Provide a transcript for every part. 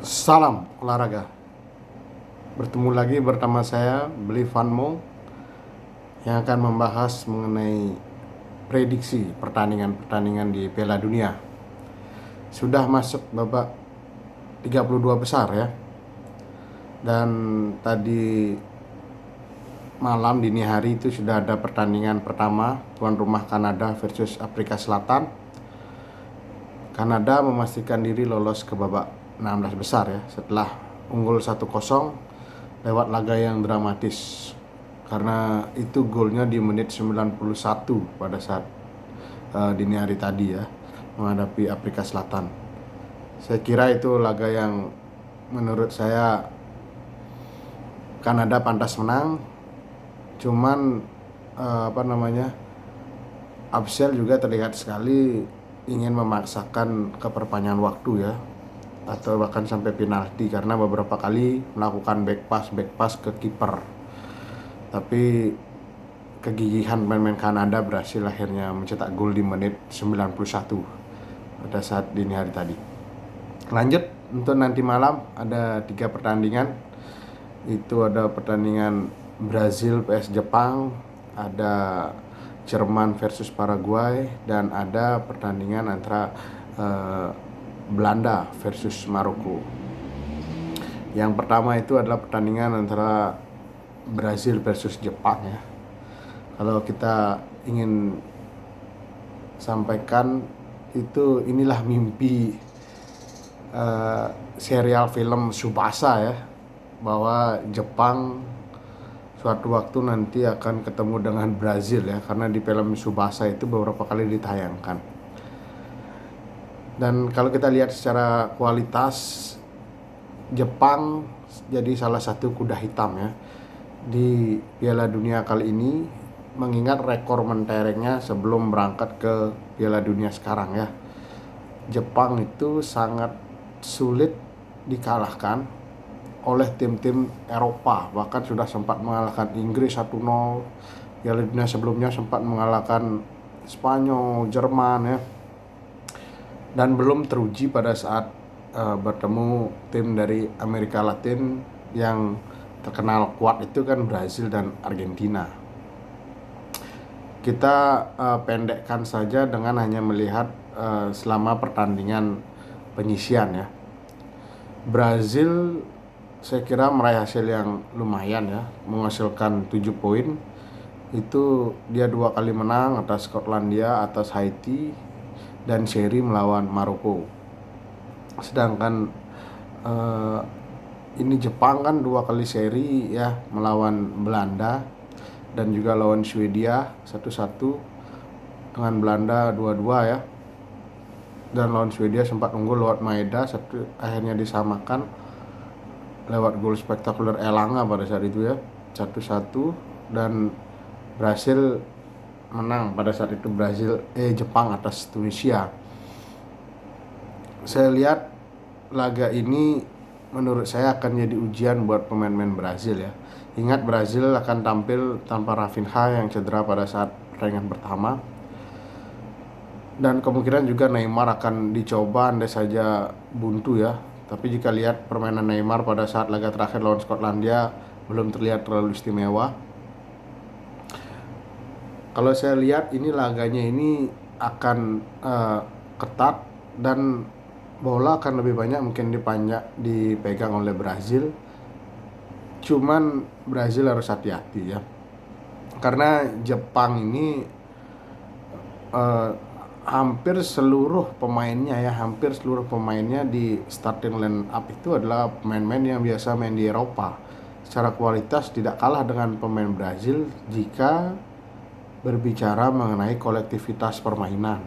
Salam olahraga. Bertemu lagi bersama saya Beli Vanmo yang akan membahas mengenai prediksi pertandingan-pertandingan di Piala Dunia. Sudah masuk babak 32 besar ya. Dan tadi malam dini hari itu sudah ada pertandingan pertama tuan rumah Kanada versus Afrika Selatan. Kanada memastikan diri lolos ke babak 16 besar ya setelah unggul 1-0 lewat laga yang dramatis, karena itu golnya di menit 91 pada saat dini hari tadi ya, menghadapi Afrika Selatan. Saya kira itu laga yang menurut saya Kanada pantas menang, cuman Absel juga terlihat sekali ingin memaksakan keperpanjangan waktu ya, atau bahkan sampai penalti, karena beberapa kali melakukan back pass ke kiper. Tapi kegigihan pemain Kanada berhasil akhirnya mencetak gol di menit 91 pada saat dini hari tadi. Lanjut untuk nanti malam ada 3 pertandingan. Itu ada pertandingan Brazil vs Jepang, ada Jerman versus Paraguay, dan ada pertandingan antara Belanda versus Maroko. Yang pertama itu adalah pertandingan antara Brazil versus Jepang ya. Kalau kita ingin sampaikan itu, inilah mimpi serial film Tsubasa ya, bahwa Jepang suatu waktu nanti akan ketemu dengan Brazil ya, karena di film Tsubasa itu beberapa kali ditayangkan. Dan kalau kita lihat secara kualitas, Jepang jadi salah satu kuda hitam ya di Piala Dunia kali ini, mengingat rekor menterengnya sebelum berangkat ke Piala Dunia sekarang ya. Jepang itu sangat sulit dikalahkan oleh tim-tim Eropa, bahkan sudah sempat mengalahkan Inggris 1-0. Piala Dunia sebelumnya sempat mengalahkan Spanyol, Jerman ya. Dan belum teruji pada saat bertemu tim dari Amerika Latin yang terkenal kuat itu kan Brazil dan Argentina. Kita pendekkan saja dengan hanya melihat selama pertandingan penyisian ya. Brazil saya kira meraih hasil yang lumayan ya, menghasilkan 7 poin. Itu dia 2 kali menang atas Skotlandia, atas Haiti, dan seri melawan Maroko. Sedangkan ini Jepang kan 2 kali seri ya, melawan Belanda dan juga lawan Swedia 1-1, dengan Belanda 2-2 ya, dan lawan Swedia sempat unggul lewat Maeda, akhirnya disamakan lewat gol spektakuler Elanga pada saat itu ya, 1-1. Dan berhasil menang pada saat itu Jepang atas Tunisia. Saya lihat laga ini menurut saya akan jadi ujian buat pemain-pemain Brazil ya. Ingat, Brazil akan tampil tanpa Rafinha yang cedera pada saat pertandingan pertama, dan kemungkinan juga Neymar akan dicoba andai saja buntu ya. Tapi jika lihat permainan Neymar pada saat laga terakhir lawan Skotlandia, belum terlihat terlalu istimewa. Kalau saya lihat ini laganya ini akan ketat, dan bola akan lebih banyak mungkin dipegang oleh Brazil. Cuman Brazil harus hati-hati ya, karena Jepang ini hampir seluruh pemainnya di starting line up itu adalah pemain-pemain yang biasa main di Eropa. Secara kualitas tidak kalah dengan pemain Brazil jika berbicara mengenai kolektivitas permainan.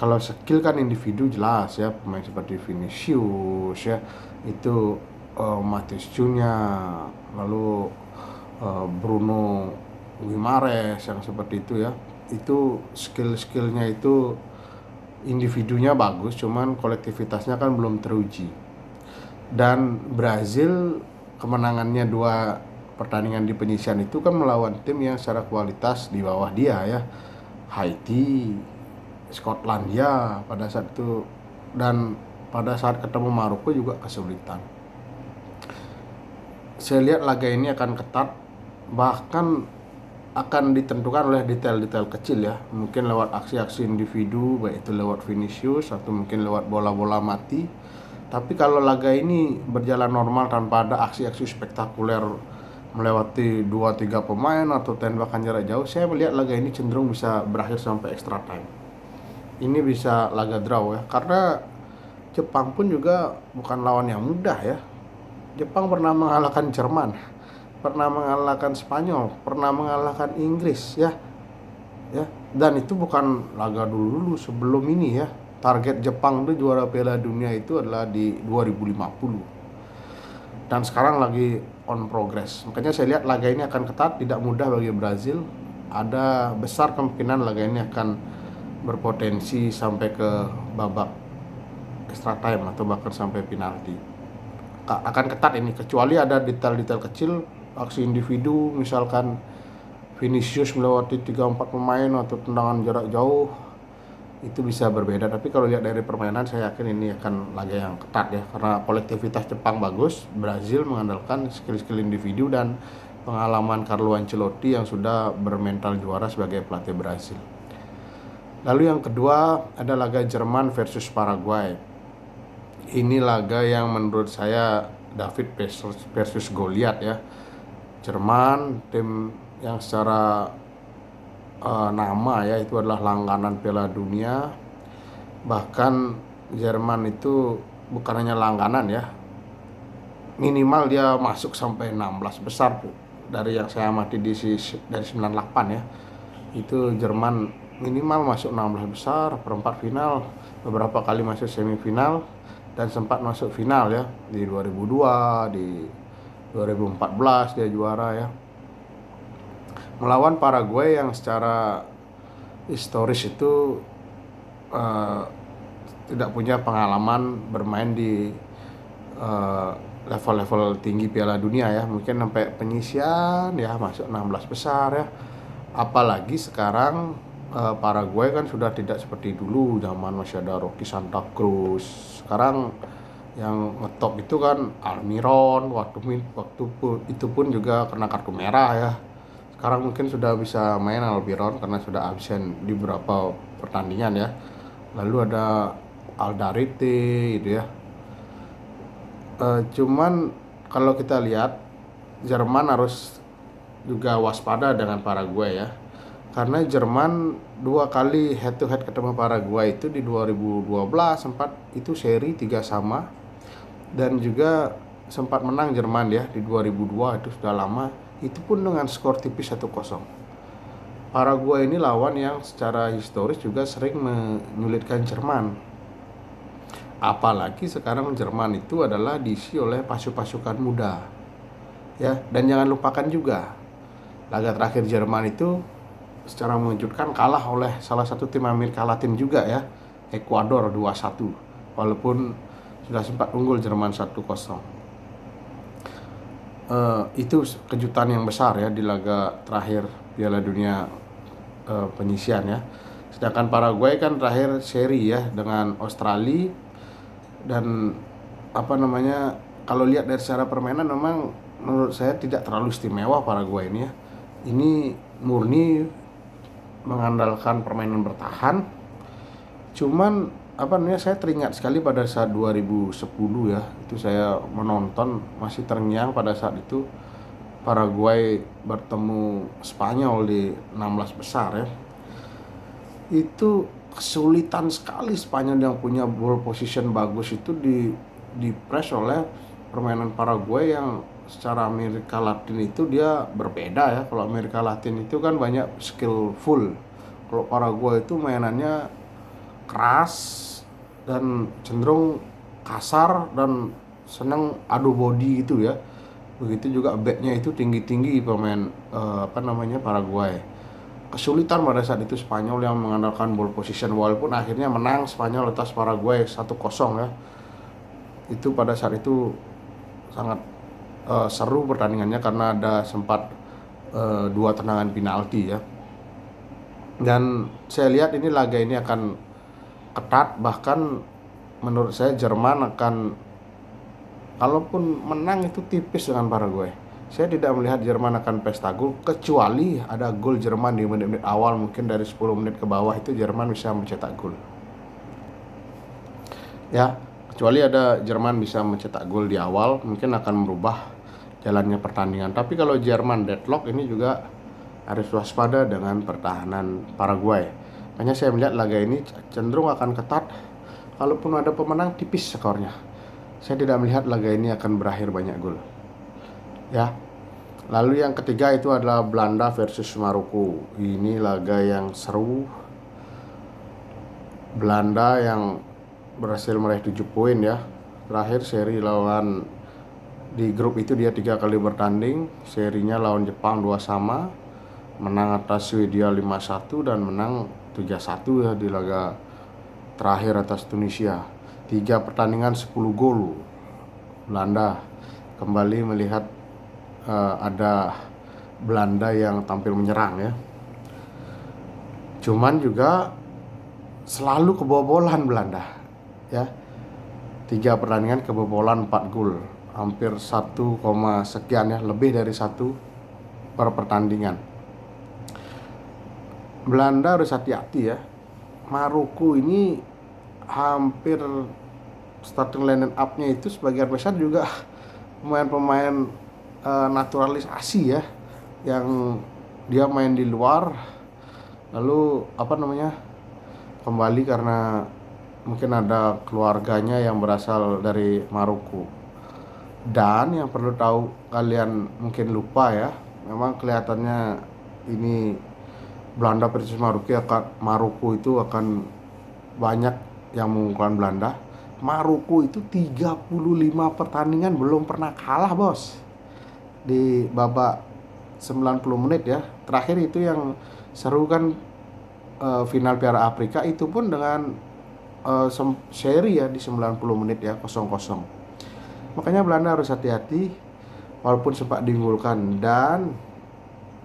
Kalau skill kan individu jelas ya, pemain seperti Vinicius ya, itu Matheus Cunha, lalu Bruno Guimaraes yang seperti itu ya. Itu skill-skillnya itu individunya bagus, cuman kolektivitasnya kan belum teruji. Dan Brazil kemenangannya 2 pertandingan di penyisian itu kan melawan tim yang secara kualitas di bawah dia ya, Haiti, Skotlandia pada saat itu. Dan pada saat ketemu Maroko juga kesulitan. Saya lihat laga ini akan ketat, bahkan akan ditentukan oleh detail-detail kecil ya, mungkin lewat aksi-aksi individu, baik itu lewat Vinicius atau mungkin lewat bola-bola mati. Tapi kalau laga ini berjalan normal tanpa ada aksi-aksi spektakuler melewati 2-3 pemain atau tembakan jarak jauh, saya melihat laga ini cenderung bisa berakhir sampai extra time. Ini bisa laga draw ya, karena Jepang pun juga bukan lawan yang mudah ya. Jepang pernah mengalahkan Jerman, pernah mengalahkan Spanyol, pernah mengalahkan Inggris ya. Dan itu bukan laga dulu sebelum ini ya. Target Jepang itu juara Piala Dunia itu adalah di 2050. Dan sekarang lagi on progress. Makanya saya lihat laga ini akan ketat, tidak mudah bagi Brazil. Ada besar kemungkinan laga ini akan berpotensi sampai ke babak extra time atau bahkan sampai penalti. Akan ketat ini, kecuali ada detail-detail kecil, aksi individu, misalkan Vinicius melewati 3-4 pemain atau tendangan jarak jauh, itu bisa berbeda. Tapi kalau lihat dari permainan, saya yakin ini akan laga yang ketat ya, karena kolektivitas Jepang bagus, Brazil mengandalkan skill-skill individu dan pengalaman Carlo Ancelotti yang sudah bermental juara sebagai pelatih Brazil. Lalu yang kedua ada laga Jerman versus Paraguay. Ini laga yang menurut saya David versus Goliat ya. Jerman tim yang secara nama ya itu adalah langganan Piala Dunia. Bahkan Jerman itu bukan hanya langganan ya, minimal dia masuk sampai 16 besar dari yang saya amati dari 98 ya. Itu Jerman minimal masuk 16 besar, perempat final, beberapa kali masuk semifinal, dan sempat masuk final ya di 2002, di 2014 dia juara ya, melawan Paraguay yang secara historis itu tidak punya pengalaman bermain di level-level tinggi Piala Dunia ya, mungkin sampai penyisian ya, masuk 16 besar ya. Apalagi sekarang Paraguay kan sudah tidak seperti dulu, zaman masih ada Rocky Santa Cruz. Sekarang yang ngetop itu kan Almiron, waktu itu pun juga kena kartu merah ya. Sekarang mungkin sudah bisa main Almiron karena sudah absen di beberapa pertandingan ya. Lalu ada Aldarete gitu ya. Cuman kalau kita lihat, Jerman harus juga waspada dengan Paraguay ya, karena Jerman 2 kali head to head ketemu Paraguay itu di 2012 sempat itu seri 3-3, dan juga sempat menang Jerman ya di 2002, itu sudah lama, itu pun dengan skor tipis 1-0. Paraguay ini lawan yang secara historis juga sering menyulitkan Jerman. Apalagi sekarang Jerman itu adalah diisi oleh pasukan muda. Ya, dan jangan lupakan juga laga terakhir Jerman itu secara mengejutkan kalah oleh salah satu tim Amerika Latin juga ya, Ekuador 2-1, walaupun sudah sempat unggul Jerman 1-0. Itu kejutan yang besar ya di laga terakhir Piala Dunia penyisian ya. Sedangkan Paraguay kan terakhir seri ya dengan Australia, dan kalau lihat dari secara permainan memang menurut saya tidak terlalu istimewa Paraguay ini ya. Ini murni mengandalkan permainan bertahan. Cuman saya teringat sekali pada saat 2010 ya, itu saya menonton, masih terngiang pada saat itu Paraguay bertemu Spanyol di 16 besar ya. Itu kesulitan sekali Spanyol yang punya ball position bagus itu di press oleh permainan Paraguay yang secara Amerika Latin itu dia berbeda ya. Kalau Amerika Latin itu kan banyak skillful, kalau Paraguay itu mainannya keras dan cenderung kasar dan senang adu body gitu ya. Begitu juga backnya itu tinggi-tinggi pemain Paraguay. Kesulitan pada saat itu Spanyol yang mengandalkan ball position, walaupun akhirnya menang Spanyol atas Paraguay 1-0 ya. Itu pada saat itu sangat seru pertandingannya karena ada sempat 2 tendangan penalti ya. Dan saya lihat ini laga ini akan ketat, bahkan menurut saya Jerman akan, kalaupun menang itu tipis dengan Paraguay. Saya tidak melihat Jerman akan pesta gol, kecuali ada gol Jerman di menit-menit awal, mungkin dari 10 menit ke bawah itu Jerman bisa mencetak gol. Ya, kecuali ada Jerman bisa mencetak gol di awal, mungkin akan merubah jalannya pertandingan. Tapi kalau Jerman deadlock, ini juga harus waspada dengan pertahanan Paraguay. Makanya saya melihat laga ini cenderung akan ketat. Kalaupun ada pemenang, tipis skornya. Saya tidak melihat laga ini akan berakhir banyak gol. Ya. Lalu yang ketiga itu adalah Belanda versus Maroko. Ini laga yang seru. Belanda yang berhasil meraih 7 poin ya. Terakhir seri lawan di grup itu dia 3 kali bertanding. Serinya lawan Jepang 2-2, menang atas Swedia 5-1 dan menang 3-1 ya di laga terakhir atas Tunisia. 3 pertandingan 10 gol. Belanda kembali melihat ada Belanda yang tampil menyerang ya. Cuman juga selalu kebobolan Belanda ya. 3 pertandingan kebobolan 4 gol. Hampir 1, sekian ya, lebih dari 1 per pertandingan. Belanda harus hati-hati ya. Maroko ini hampir starting line up-nya itu sebagian besar juga pemain-pemain naturalisasi ya, yang dia main di luar lalu kembali karena mungkin ada keluarganya yang berasal dari Maroko. Dan yang perlu tahu kalian mungkin lupa ya, memang kelihatannya ini Belanda versus Maroko itu akan banyak yang mengunggulkan Belanda. Maroko itu 35 pertandingan belum pernah kalah bos di babak 90 menit ya. Terakhir itu yang seru kan final Piala Afrika, itu pun dengan seri ya di 90 menit ya, 0-0. Makanya Belanda harus hati-hati walaupun sempat diunggulkan. Dan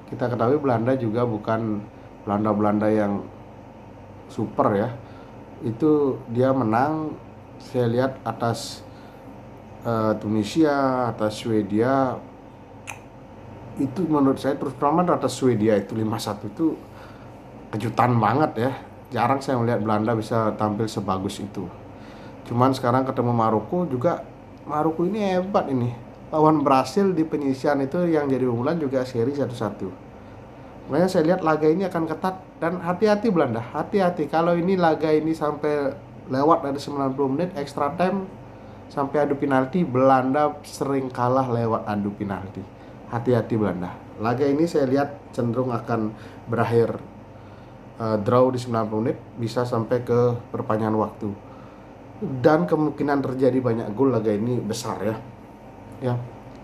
kita ketahui Belanda juga bukan Belanda yang super ya. Itu dia menang, saya lihat atas Tunisia, atas Swedia. Itu menurut saya terus terang atas Swedia itu 5-1 itu kejutan banget ya. Jarang saya melihat Belanda bisa tampil sebagus itu. Cuman sekarang ketemu Maroko juga, Maroko ini hebat ini. Lawan Brasil di penyisian itu yang jadi unggulan juga seri 1-1. Makanya saya lihat laga ini akan ketat. Dan hati-hati Belanda, hati-hati kalau ini laga ini sampai lewat dari 90 menit extra time sampai adu penalti, Belanda sering kalah lewat adu penalti. Hati-hati Belanda. Laga ini saya lihat cenderung akan berakhir draw di 90 menit, bisa sampai ke perpanjangan waktu. Dan kemungkinan terjadi banyak gol laga ini besar ya. Ya.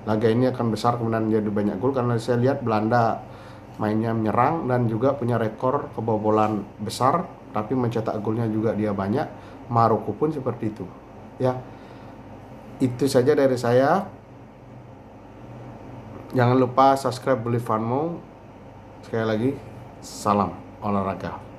Laga ini akan besar kemungkinan menjadi banyak gol karena saya lihat Belanda mainnya menyerang dan juga punya rekor kebobolan besar, tapi mencetak golnya juga dia banyak. Maroko pun seperti itu ya. Itu saja dari saya. Jangan lupa subscribe Believe Funmo. Sekali lagi, salam olahraga.